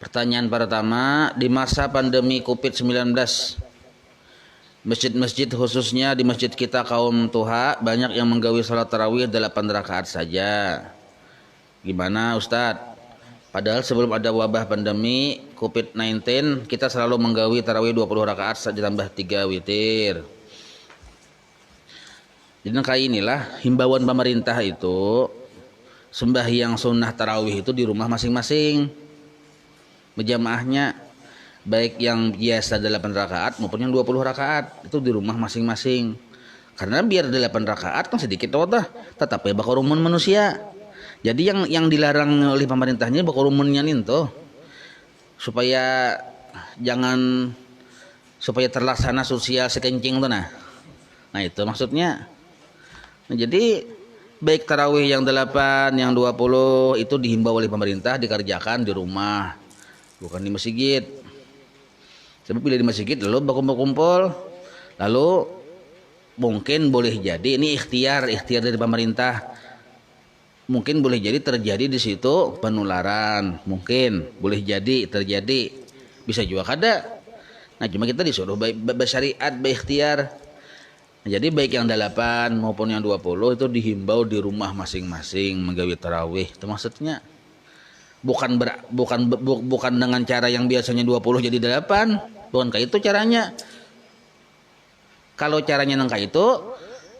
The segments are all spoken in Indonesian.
Pertanyaan pertama, di masa pandemi COVID-19, masjid-masjid khususnya di masjid kita kaum Tuha banyak yang menggawi salat tarawih 8 rakaat saja. Gimana Ustadz? Padahal sebelum ada wabah pandemi COVID-19 kita selalu menggawi tarawih 20 rakaat ditambah 3 witir. Jadi kayak inilah himbauan pemerintah itu, sembahyang sunnah tarawih itu di rumah masing-masing. Berjamaahnya baik yang biasa 8 rakaat maupun yang 20 rakaat itu di rumah masing-masing. Karena biar 8 rakaat kan sedikit tetapi bakal rumun manusia. Jadi yang dilarang oleh pemerintahnya bakal rumunnya itu supaya supaya terlaksana sosial sekencing tuh nah. Nah itu maksudnya. Nah, jadi baik tarawih yang 8, yang 20 itu dihimbau oleh pemerintah dikerjakan di rumah, bukan di masjid. Sebab bila di masjid lalu berkumpul-kumpul, lalu mungkin boleh jadi ini ikhtiar dari pemerintah. Mungkin boleh jadi terjadi di situ penularan, mungkin boleh jadi terjadi, bisa juga kada. Nah cuma kita disuruh bersyariat, berikhtiar. Nah, jadi baik yang 8 maupun yang 20 itu dihimbau di rumah masing-masing menggawi tarawih. Itu maksudnya bukan dengan cara yang biasanya 20 jadi 8, bukan kayak itu caranya. Kalau caranya nangka itu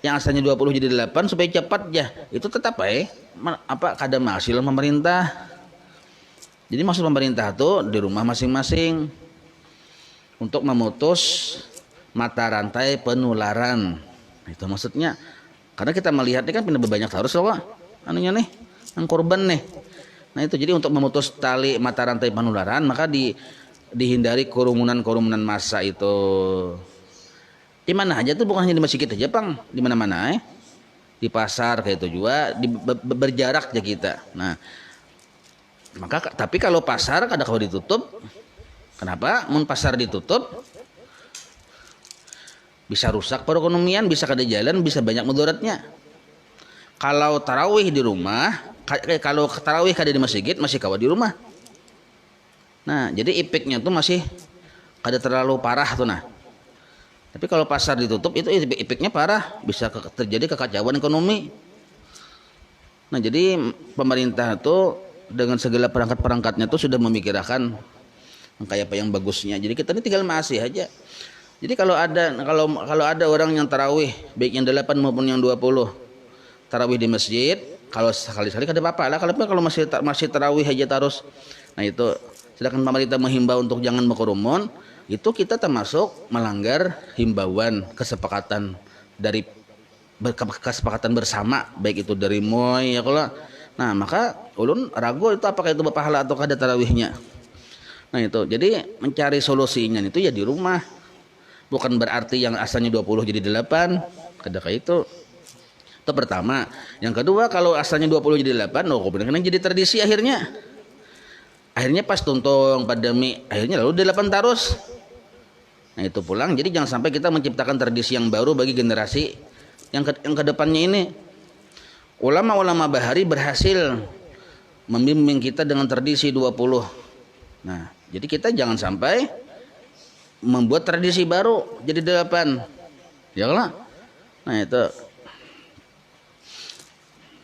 yang asalnya 20 jadi 8 supaya cepat ya, itu tetap kada hasil pemerintah. Jadi maksud pemerintah tuh di rumah masing-masing untuk memutus mata rantai penularan. Itu maksudnya. Karena kita melihatnya kan pindah banyak harus loh anunya nih, yang korban nih. Nah itu jadi untuk memutus tali mata rantai penularan maka dihindari kerumunan massa itu. Di mana aja tuh, bukan hanya di masjid aja Bang, di mana-mana di pasar kayak itu juga berjarak aja kita. Nah maka tapi kalau pasar kalau ditutup, kenapa? Mun pasar ditutup bisa rusak perekonomian, bisa kada jalan, bisa banyak mudaratnya. Kalau tarawih di rumah, kalau tarawih kada di masjid, masih kawa di rumah. Nah, jadi impactnya tuh masih kada terlalu parah tuh nah. Tapi kalau pasar ditutup itu impactnya parah, bisa terjadi kekacauan ekonomi. Nah, jadi pemerintah tuh dengan segala perangkat-perangkatnya tuh sudah memikirkan kayak apa yang bagusnya. Jadi kita ini tinggal masih aja. Jadi kalau ada orang yang tarawih baik yang 8 maupun yang 20 tarawih di masjid, kalau sekali-sekali kada apa-apa lah. Kalau masih tarawih aja terus. Nah itu sedangkan pemerintah menghimbau untuk jangan berkerumun, itu kita termasuk melanggar himbauan kesepakatan bersama, baik itu dari MUI ya kalau. Nah, maka ulun ragu itu apakah itu berpahala atau kada tarawihnya. Nah itu. Jadi mencari solusinya itu ya di rumah. Bukan berarti yang asalnya 20 jadi 8, kada kayak itu. Itu pertama. Yang kedua, kalau asalnya 20 jadi 8, kemudian jadi tradisi akhirnya. Akhirnya pas tuntung pandemi, akhirnya lalu 8 terus. Nah, itu pulang. Jadi jangan sampai kita menciptakan tradisi yang baru bagi generasi yang kedepannya ini. Ulama-ulama bahari berhasil membimbing kita dengan tradisi 20. Nah, jadi kita jangan sampai membuat tradisi baru jadi 8 ya lah. Nah itu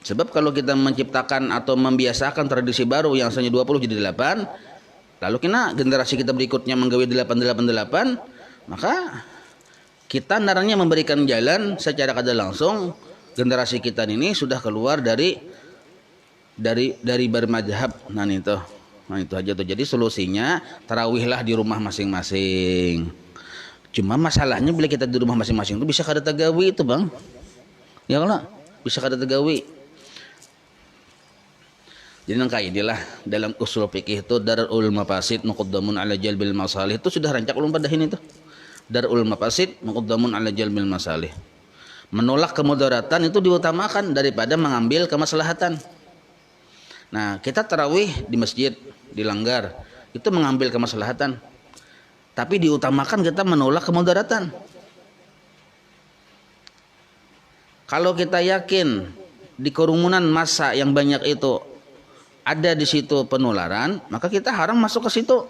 sebab kalau kita menciptakan atau membiasakan tradisi baru yang asalnya 20 jadi 8, lalu generasi kita berikutnya menggawe 8, maka kita narangnya memberikan jalan secara kada langsung generasi kita ini sudah keluar dari bermadzhab. Nah itu aja tuh. Jadi solusinya tarawihlah di rumah masing-masing. Cuma masalahnya bila kita di rumah masing-masing itu bisa kada tegawi itu Bang. Ya lah, bisa kada tegawi. Jadi nangka inilah dalam usul fikih itu darul mafasid muqaddamun ala jalbil masalih, itu sudah rancak ulun padahin itu. Darul mafasid muqaddamun ala jalbil masalih. Menolak kemudaratan itu diutamakan daripada mengambil kemaslahatan. Nah, kita tarawih di masjid dilanggar, itu mengambil kemaslahatan. Tapi diutamakan kita menolak kemudaratan. Kalau kita yakin di kerumunan massa yang banyak itu ada di situ penularan, maka kita haram masuk ke situ.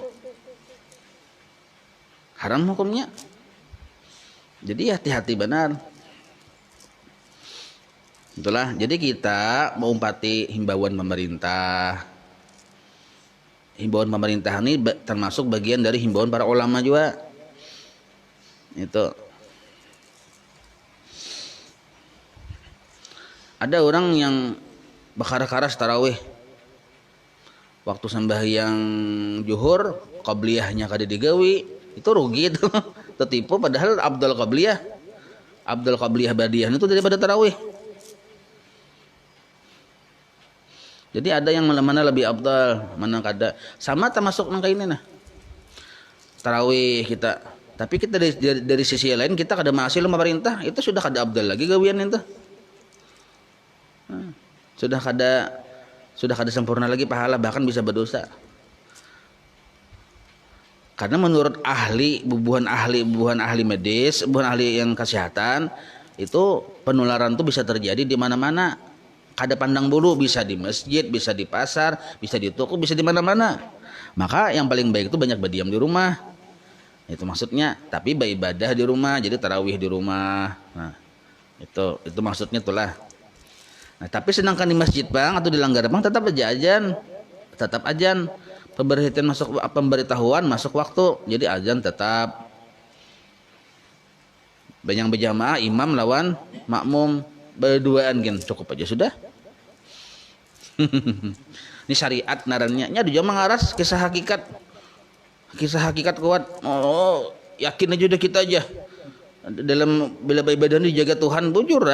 Haram hukumnya. Jadi hati-hati benar. Itulah, jadi kita mengumpati himbauan pemerintah. Himbauan pemerintah ini termasuk bagian dari himbauan para ulama juga. Itu. Ada orang yang bakar-karas tarawih. Waktu sembahyang zuhur, qabliyahnya kada digawi, itu rugi itu. Tertipu padahal Abdul Qabliyah Badiyah itu daripada tarawih. Jadi ada yang mana lebih abdal, mana kada. Sama termasuk nangka ini nah. Tarawih kita. Tapi kita dari sisi lain kita kada masih pemerintah, itu sudah kada abdal lagi gawian itu. Sudah kada sempurna lagi pahala, bahkan bisa berdosa. Karena menurut bubuhan ahli medis, bubuhan ahli yang kesehatan, itu penularan itu bisa terjadi di mana-mana. Kada pandang bulu, bisa di masjid, bisa di pasar, bisa di toko, bisa di mana-mana. Maka yang paling baik itu banyak berdiam di rumah. Itu maksudnya, tapi beribadah di rumah, jadi tarawih di rumah. Nah, itu maksudnya itulah. Nah, tapi sedangkan di masjid bang atau di langgar bang tetap ajan. Pemberitahuan masuk waktu. Jadi azan tetap. Banyak berjamaah, imam lawan makmum berduaan kan cukup aja sudah. Ini syariat narannya. Nya dia mengaras kisah hakikat kuat. Oh, yakin aja udah kita aja. Dalam bila ibadah dijaga Tuhan bujur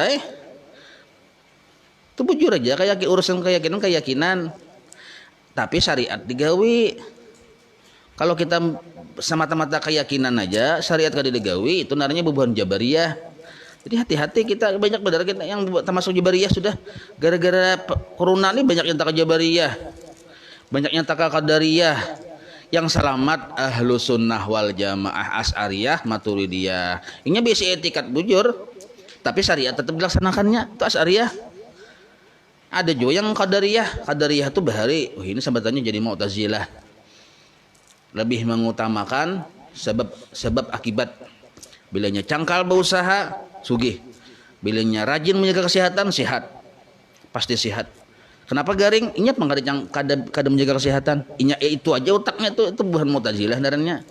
itu bujur aja kayak urusan keyakinan. Tapi syariat digawi. Kalau kita semata-mata keyakinan aja, syariat kada digawi, itu namanya bubuhan Jabariyah. Jadi hati-hati, kita banyak benar kita yang termasuk Jabariyah sudah. Gara-gara corona ini banyak yang tak Jabariyah, banyak yang tak Qadariyah. Yang selamat ahlu sunnah wal jamaah Asy'ariyah Maturidiyah. Ini biasa etikat bujur, tapi syariat tetap dilaksanakannya. Itu Asy'ariyah. Ada juga yang Qadariyah itu bahari. Oh, ini sebutannya jadi Mu'tazilah. Lebih mengutamakan sebab akibat. Bilanya cangkal berusaha, sugih. Bilanya rajin menjaga kesehatan, sehat. Pasti sehat. Kenapa garing? Inya kada menjaga kesehatan. Inya itu aja otaknya itu bukan Mu'tazilah darahnya.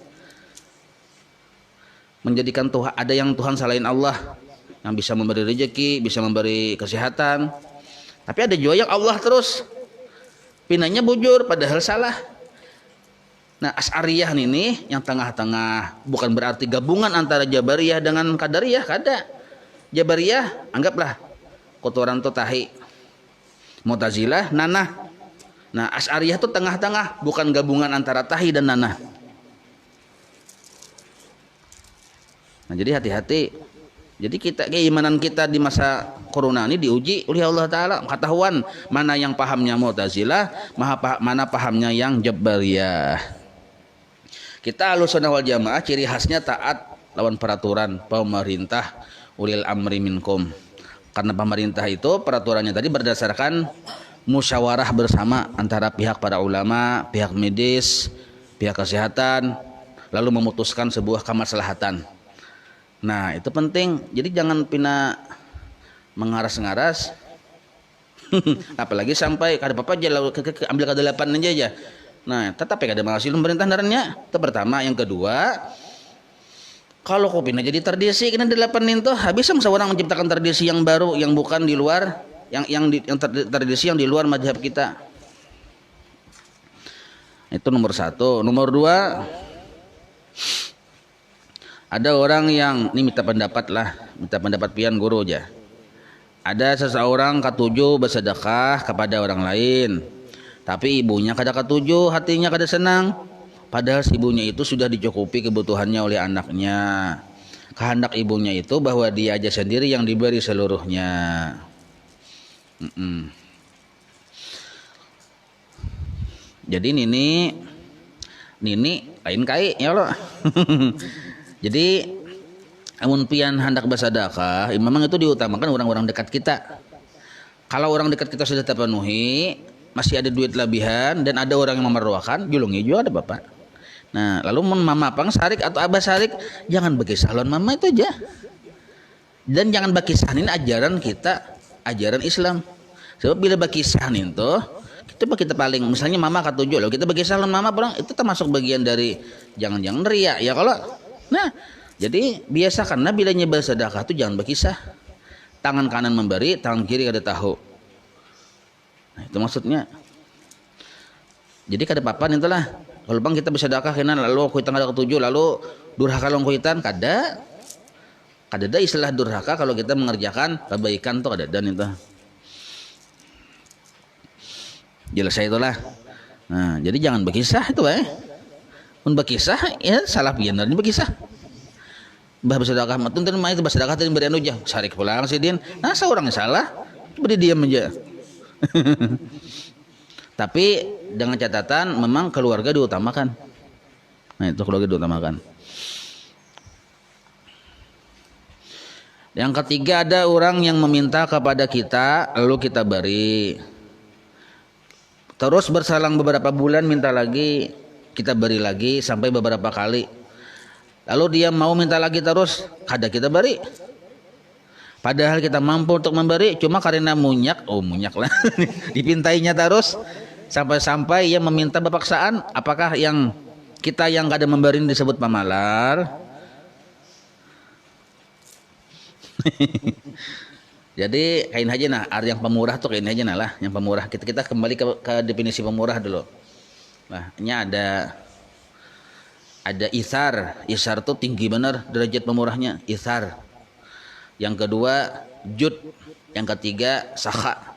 Menjadikan Tuhan ada yang Tuhan selain Allah yang bisa memberi rezeki, bisa memberi kesehatan. Tapi ada juga yang Allah terus. Pinanya bujur padahal salah. Nah, Asy'ariyah ini yang tengah-tengah, bukan berarti gabungan antara Jabariyah dengan Qadariyah, kada. Jabariyah anggaplah kotoran tu tahi. Mu'tazilah nanah. Nah, Asy'ariyah itu tengah-tengah, bukan gabungan antara tahi dan nanah. Nah, jadi hati-hati. Jadi keimanan kita di masa corona ini diuji oleh Allah Ta'ala. Ketahuan mana yang pahamnya Mu'tazilah, mana pahamnya yang Jabariyah. Kita Ahlussunnah wal Jamaah ciri khasnya taat lawan peraturan pemerintah ulil amri minkum. Karena pemerintah itu peraturannya tadi berdasarkan musyawarah bersama antara pihak para ulama, pihak medis, pihak kesehatan, lalu memutuskan sebuah kemaslahatan. Nah, itu penting. Jadi jangan pina mengaras-ngaras. Apalagi sampai kada apa-apa aja ambil ke-8 aja. Nah, tetap kada menghasil pemerintah darannya. Itu pertama, yang kedua, kalau kau pina jadi tradisi kena 8 itu, habis seorang menciptakan tradisi yang baru yang bukan di luar tradisi yang di luar mazhab kita. Itu nomor 1. Nomor 2, ada orang yang ini minta pendapat pian guru aja. Ada seseorang ketujuh bersedekah kepada orang lain, tapi ibunya kada ketujuh, hatinya kada senang. Padahal si ibunya itu sudah dicukupi kebutuhannya oleh anaknya. Kehendak ibunya itu bahwa dia aja sendiri yang diberi seluruhnya. Jadi Nini lain kai ya lo. Jadi amun pian hendak bersedekah, memang itu diutamakan orang-orang dekat kita. Kalau orang dekat kita sudah terpenuhi, masih ada duit lebihan dan ada orang yang memerlukan, julungi juga ada bapak. Nah, lalu mama pang sarik atau abah sarik, jangan bagi salon mama itu aja. Dan jangan bagi sahnin ajaran kita, ajaran Islam. Sebab bila bagi sahnin tuh, kita paling, misalnya mama katujuh loh, kita bagi salon mama pulang, itu termasuk bagian dari jangan-jangan riak ya kalau. Nah, jadi biasakanlah bila nyebar sedekah itu jangan berkisah. Tangan kanan memberi, tangan kiri kada tahu. Nah, itu maksudnya. Jadi kada papan itulah. Kalau bang kita bersedekah kena lalu kuitan kada ketujuh lalu durhaka long kuitan kada ada istilah durhaka kalau kita mengerjakan kebaikan tuh kada dan itu. Jelas itulah. Nah, jadi jangan berkisah itu Mun berkisah ya salah pian berkisah. Bah bersedekah matun tadi mah itu bersedekah tadi beri anu jah sarik pulang sidin. Nah, seorang yang salah beri diam aja. Tapi dengan catatan memang keluarga diutamakan. Nah, itu keluarga diutamakan. Yang ketiga, ada orang yang meminta kepada kita lalu kita beri. Terus berselang beberapa bulan minta lagi, kita beri lagi sampai beberapa kali. Lalu dia mau minta lagi terus, kada kita beri. Padahal kita mampu untuk memberi, cuma karena munyak lah, dipintainya terus. Sampai-sampai ia meminta berpaksaan. Apakah yang kita yang kada memberi disebut pamalar? Jadi kain aja nah, yang pemurah tuh kain aja nah lah, yang pemurah. Kita kembali ke definisi pemurah dulu. Nah, ini ada isar. Isar tuh tinggi benar derajat pemurahnya, isar. Yang kedua jud, yang ketiga sakha.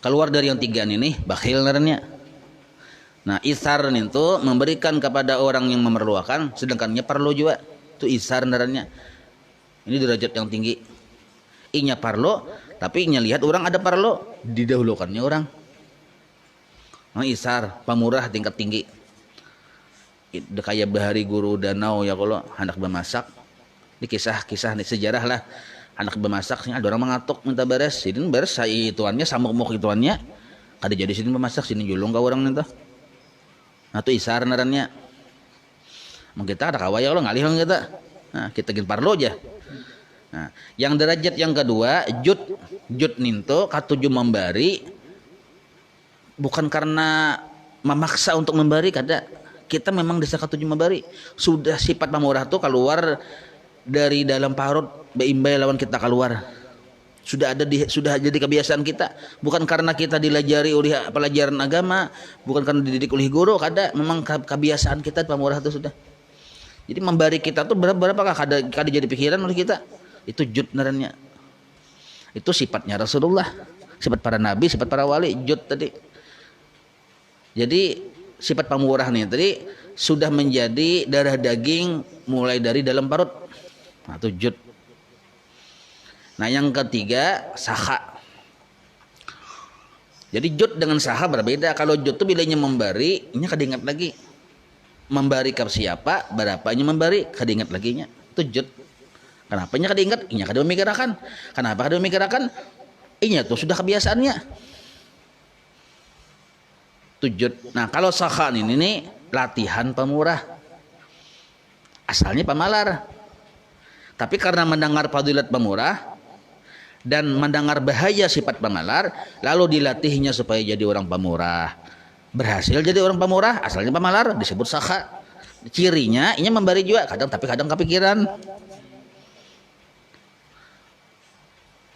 Keluar dari yang tiga ini bakhil naranya. Nah, isar itu memberikan kepada orang yang memerlukan, sedangkannya perlu juga. Itu isar naranya. Ini derajat yang tinggi. Inya parlo, tapi inya lihat orang ada parlo, didahulukannya orang. Nah, isar, pemurah tingkat tinggi. Kayak bahari guru danau ya kalau hendak bermasak. Ini kisah nih sejarah lah. Anak bermasak, ada orang mengatuk minta beres, sidin beres, ituannya samuk-muk ituannya, kada jadi sidin bermasak, sidin julung ke orang itu. Nah, itu isar narannya. Mau kita ada kawaya lo ngalih kita. Nah, kita gin parlo aja. Nah, yang derajat yang kedua jud ninto katuju memberi bukan karena memaksa untuk memberi, kada. Kita memang desa katuju memberi. Sudah sifat pemurah tuh keluar dari dalam parut beimbay lawan kita keluar. Sudah jadi kebiasaan kita, bukan karena kita dilajari oleh pelajaran agama, bukan karena dididik oleh guru, kada, memang kebiasaan kita pemurah itu sudah. Jadi memberi kita tuh berapakah kada jadi pikiran oleh kita. Itu jud narannya. Itu sifatnya Rasulullah, sifat para nabi, sifat para wali, jud tadi. Jadi sifat pemurah nih tadi sudah menjadi darah daging mulai dari dalam parut. Nah, itu jud. Nah, yang ketiga saha. Jadi jud dengan saha berbeda. Kalau jud itu bilanya memberi, ini kadingat lagi. Memberi ke siapa, berapanya memberi, kadingat laginya. Itu jud. Kenapa nya kadingat? Inya kada memikirkan. Kenapa kada memikirkan? Inya tuh sudah kebiasaannya. Itu jud. Nah, kalau saha ini latihan pemurah. Asalnya pemalar. Tapi karena mendengar fadilat pemurah dan mendengar bahaya sifat pemalar, lalu dilatihnya supaya jadi orang pemurah. Berhasil jadi orang pemurah, asalnya pemalar disebut sakha. Cirinya ini memberi juga, kadang kepikiran.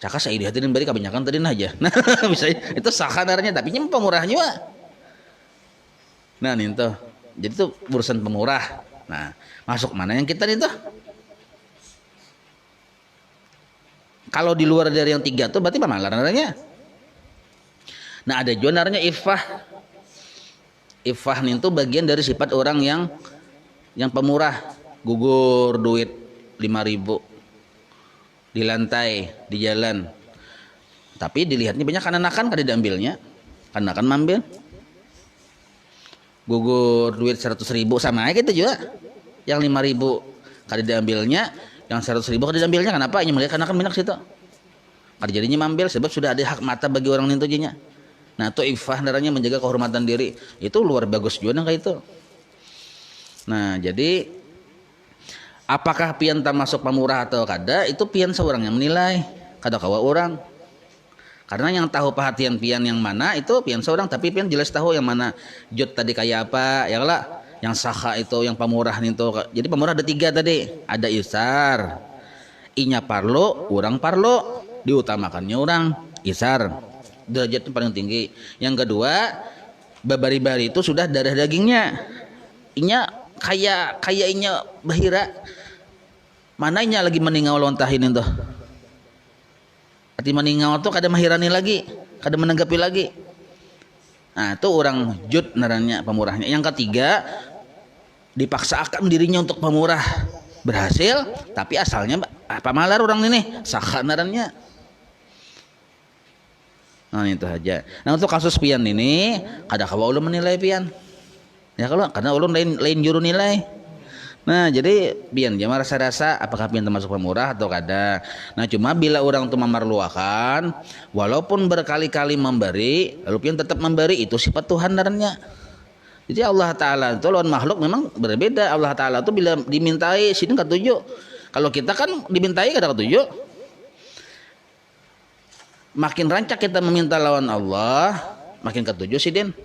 Caka saya dihatiin beri kebanyakan tadi aja. Nah, misalnya itu sakha naranya, tapi ini pemurah juga. Nah, itu. Jadi itu urusan pemurah. Nah, masuk mana yang kita itu? Kalau di luar dari yang tiga tuh berarti pemalar naranya. Nah, ada juga naranya ifah. Ifah itu bagian dari sifat orang yang pemurah. Gugur duit 5.000 di lantai, di jalan. Tapi dilihatnya banyak anak-anak kada diambilnya. Anak-anak mambil. Gugur duit 100.000 sama aja gitu juga. Yang 5.000 kada diambilnya. Yang 100.000 kada diambilnya, kenapa? Ini melihat karena kan banyak situ. Kada jadinya mambil sebab sudah ada hak mata bagi orang itu jadinya. Nah, itu iffah darahnya menjaga kehormatan diri. Itu luar bagus juga kayak itu. Nah, jadi apakah pian termasuk pamurah atau kada? Itu pian seorang yang menilai. Kada kawa orang. Karena yang tahu perhatian pian yang mana itu pian seorang, tapi pian jelas tahu yang mana jut tadi kayak apa, ya lah. Yang saha itu, yang pamurah itu. Jadi pamurah ada 3 tadi. Ada isar. Inya parlo, orang parlo. Diutamakannya orang isar. Derajat itu paling tinggi. Yang kedua, babari-bari itu sudah darah dagingnya. Inya kayak inya bahira. Mana inya lagi meninggal lontahin itu. Arti meninggal tuh kada mahirani lagi, kada menanggapi lagi. Nah, itu orang jud naranya pamurahnya. Yang ketiga, dipaksakan dirinya untuk pamurah. Berhasil, tapi asalnya pamalar orang ini, sakha narannya. Nah, itu aja. Nah, untuk kasus pian ini kada kawa ulun menilai pian. Ya kalau karena ulun lain juru nilai. Nah, jadi pian jama rasa-rasa apakah pian termasuk pemurah atau kada. Nah, cuma bila orang itu memerlukan walaupun berkali-kali memberi, lalu pian tetap memberi, itu sifat Tuhan narannya. Jadi Allah Ta'ala itu lawan makhluk memang berbeda. Allah Ta'ala itu bila dimintai sini ketujuh. Kalau kita kan dimintai kada ketujuh. Makin rancak kita meminta lawan Allah, makin ketujuh sih Den.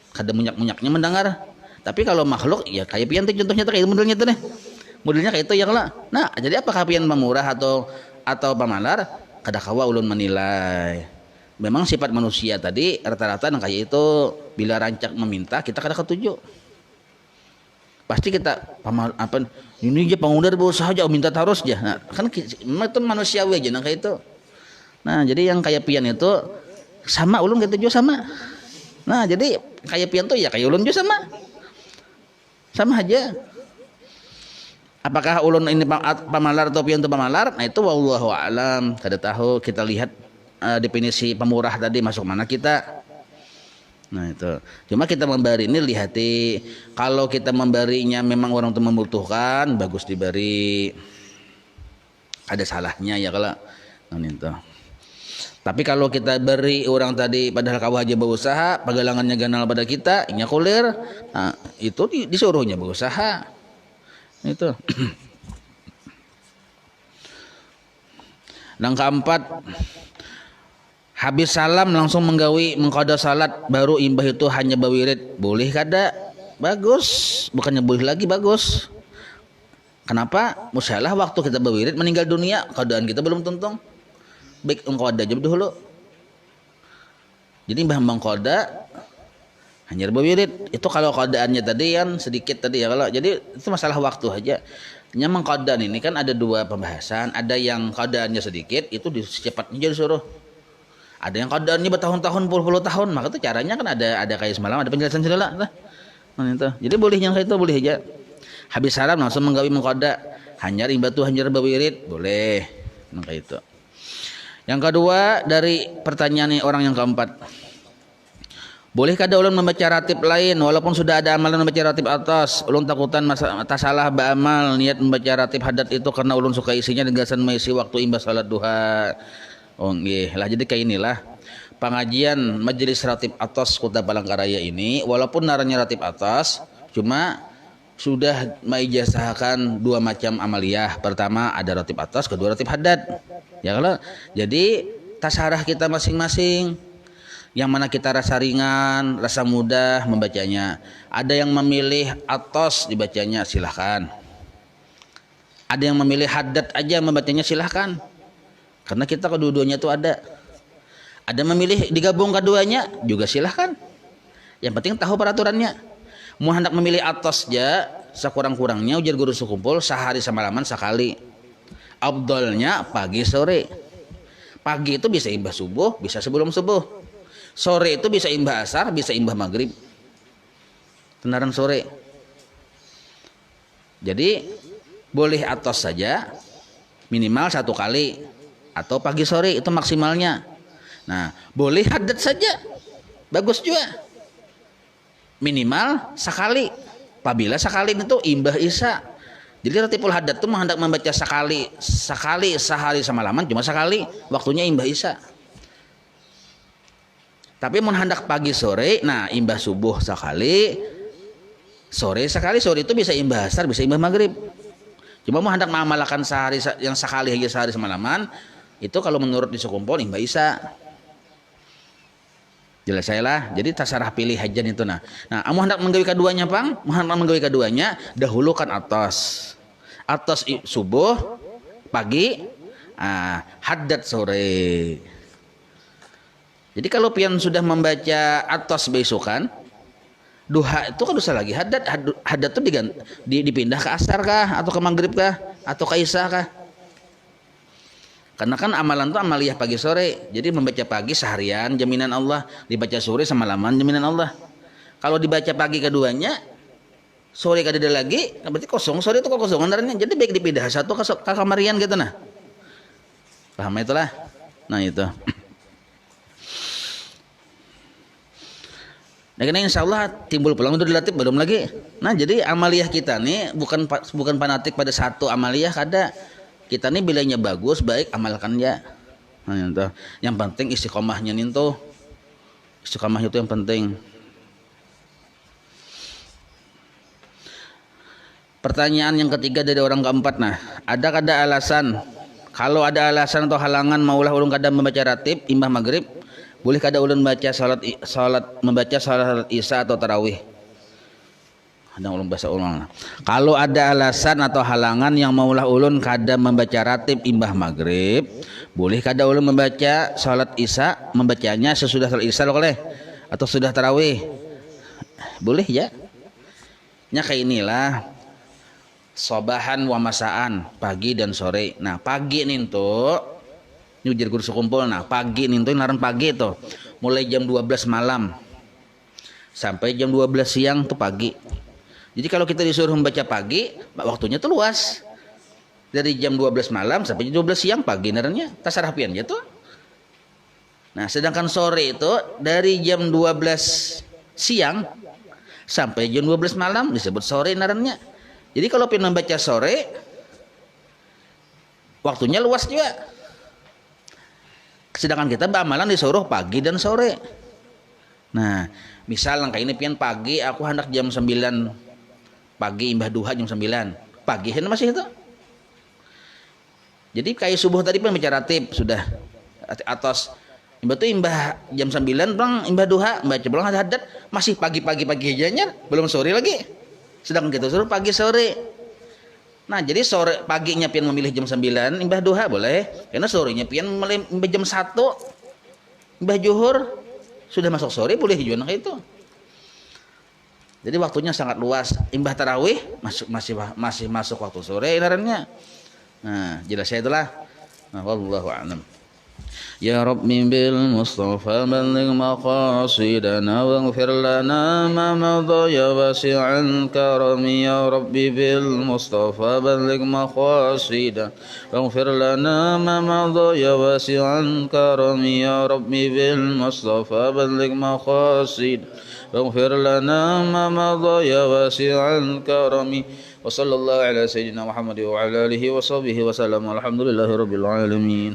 Kada munyak-munyaknya mendengar. Tapi kalau makhluk ya kayak pian contohnya tuh kayak modelnya tuh deh. Modelnya kayak itu ya lah. Nah, jadi apakah pian pemurah atau pamalar? Kada kawa ulun menilai. Memang sifat manusia tadi rata-rata kayak itu bila rancak meminta kita kada ketujuh. Pasti kita apa ini aja pengudar berusaha aja minta terus aja. Nah, kan itu manusiawi aja kayak itu. Nah, jadi yang kayak pian itu sama ulun kayak juga sama. Nah, jadi kayak pian tuh ya kayak ulun juga sama. Sama aja. Apakah ulun ini pamalar atau pian itu pamalar? Nah, itu wallahu a'lam. Kada tahu, kita lihat definisi pemurah tadi masuk mana kita. Nah, itu. Cuma kita memberi ini lihati, kalau kita memberinya memang orang itu membutuhkan, bagus diberi. Ada salahnya ya kalau itu. Tapi kalau kita beri orang tadi padahal kau aja berusaha, pagalangannya ganal pada kita, inya kulir, nah, itu disuruhnya berusaha. Itu. Yang keempat, habis salam langsung mengqada salat baru imbah itu hanya bawirid. Boleh kada? Bagus, bukannya boleh lagi, bagus. Kenapa? Musalah waktu kita bawirid meninggal dunia, keadaan kita belum tuntung. Baik mengqada aja dulu. Jadi mbah mengqada hanya berwirid. Itu kalau qadaannya tadi yang sedikit tadi ya kalau. Jadi itu masalah waktu aja. Nya mengqada ini kan ada 2 pembahasan. Ada yang qadaannya sedikit itu secepatnya disuruh. Ada yang qadaannya bertahun-tahun, puluh-puluh tahun. Maka itu caranya kan ada kayak semalam ada penjelasan segala lah. Nah, itu. Jadi boleh yang kayak itu boleh aja. Habis salam langsung menggawi mengqada. Hanyar imbatu hanyar berwirid boleh. Nah, kayak itu. Yang kedua dari pertanyaan orang yang keempat, boleh kada ulun membaca ratib lain walaupun sudah ada amalan membaca ratib atas? Ulun takutan salah beramal niat membaca ratib hadat itu karena ulun suka isinya negasan mengisi waktu imbas salat duha. Oh nggih lah, jadi kayak inilah pengajian majelis ratib atas Kota Palangkaraya ini, walaupun naranya ratib atas, cuma sudah mengijazahkan 2 macam amaliyah. Pertama ada ratib atas, kedua ratib hadat. Ya kalau jadi tasarah kita masing-masing. Yang mana kita rasa ringan, rasa mudah membacanya. Ada yang memilih atas dibacanya, silahkan. Ada yang memilih hadat aja membacanya, silahkan. Karena kita kedua-duanya itu ada. Ada memilih digabung keduanya juga silahkan. Yang penting tahu peraturannya. Mau hendak memilih atas aja sekurang-kurangnya ujar guru sekumpul sehari semalaman sekali. Abdolnya pagi sore. Pagi itu bisa imbah subuh, bisa sebelum subuh. Sore itu bisa imbah asar, bisa imbah maghrib. Tenaran sore. Jadi boleh atas saja minimal 1 kali atau pagi sore itu maksimalnya. Nah, boleh hadat saja. Bagus juga. Minimal sekali. Apabila sekali itu imbah isya. Jadi ratibul hadat itu hendak membaca sekali sehari semalaman, cuma sekali waktunya imbah isya. Tapi mun hendak pagi sore, nah imbah subuh sekali, sore sekali. Sore itu bisa imbah asar, bisa imbah maghrib. Cuma mau hendak mengamalkan sehari yang sekali aja sehari semalaman, itu kalau menurut di sekumpul imbah isa. Jelas saya lah. Jadi tasarah pilih hajan itu nah. Nah, amu hendak menggawi keduanya pang, hendak menggawi keduanya, dahulukan atas subuh, pagi, haddad sore. Jadi kalau pian sudah membaca atas besokan, duha itu kan dosa lagi. Haddad itu dipindah ke asar kah, atau ke maghrib kah, atau ke isya kah? Karena kan amalan itu amaliyah pagi sore. Jadi membaca pagi seharian jaminan Allah, dibaca sore semalaman jaminan Allah. Kalau dibaca pagi keduanya, sore kadeda lagi, berarti kosong. Sore itu kosong antaranya. Jadi baik dipindah satu ke kamarian gitu nah. Paham itulah. Nah itu. Nah, karena insya Allah timbul pulang untuk dilatih belum lagi. Nah, jadi amaliyah kita nih bukan fanatik pada satu amaliyah kada. Kita nih bilangnya bagus, baik amalkan ya. Nah, itu. Yang penting istiqomahnya nih tuh. Istiqomah itu yang penting. Pertanyaan yang ketiga dari orang keempat. Nah, ada kada alasan? Kalau ada alasan atau halangan maulah ulun kada membaca ratib imbah maghrib, boleh kada ulun membaca membaca salat isya atau tarawih? Ada ulun bahasa ulang. Kalau ada alasan atau halangan yang maulah ulun kada membaca ratib imbah maghrib, boleh kada ulun membaca salat isya, membacanya sesudah salat isya boleh atau sudah tarawih? Boleh ya. Nya kayak inilah. Sobahan wa masaan, pagi dan sore. Nah, pagi nih tuh nyujir guru sekumpul. Nah, pagi nih tuh ngaran pagi tuh. Mulai jam 12 malam sampai jam 12 siang tuh pagi. Jadi kalau kita disuruh membaca pagi, waktunya tuh luas. Dari jam 12 malam sampai jam 12 siang pagi narannya. Tasarah pian ya tuh. Nah, sedangkan sore itu dari jam 12 siang sampai jam 12 malam disebut sore narannya. Jadi kalau pengen membaca sore, waktunya luas juga. Sedangkan kita bamalan disuruh pagi dan sore. Nah, misal langkah ini pian pagi, aku hendak jam 9 pagi imbah duha jam 9. Pagi kan masih itu. Jadi kayak subuh tadi pun baca ratib sudah atas imbah tuh imbah jam 9 bang imbah duha baca belum hadat masih pagi-pagi hijanya belum sore lagi. Sedangkan kita suruh pagi sore. Nah, jadi sore paginya pian memilih jam 9 imbah duha boleh. Karena sorenya pian memilih jam 1 imbah juhur. Sudah masuk sore boleh juga kayak itu. Jadi waktunya sangat luas. Imbah tarawih masih masuk waktu sore ilarannya. Nah, jelas ya itulah. Nah, wallahu a'lam. Ya Rabbi bil Mustafa balligh maqasidana waghfir lana ma madha ya wasi'al karami ya Rabbi bil Mustafa balligh maqasidana waghfir lana ma madha ya wasi'al karami ya Rabbi bil Mustafa balligh maqasidana waghfir lana ma madha ya wasi'al karami wa sallallahu ala sayyidina Muhammad wa ala alihi wa sahbihi wa sallam alhamdulillahi rabbil alamin.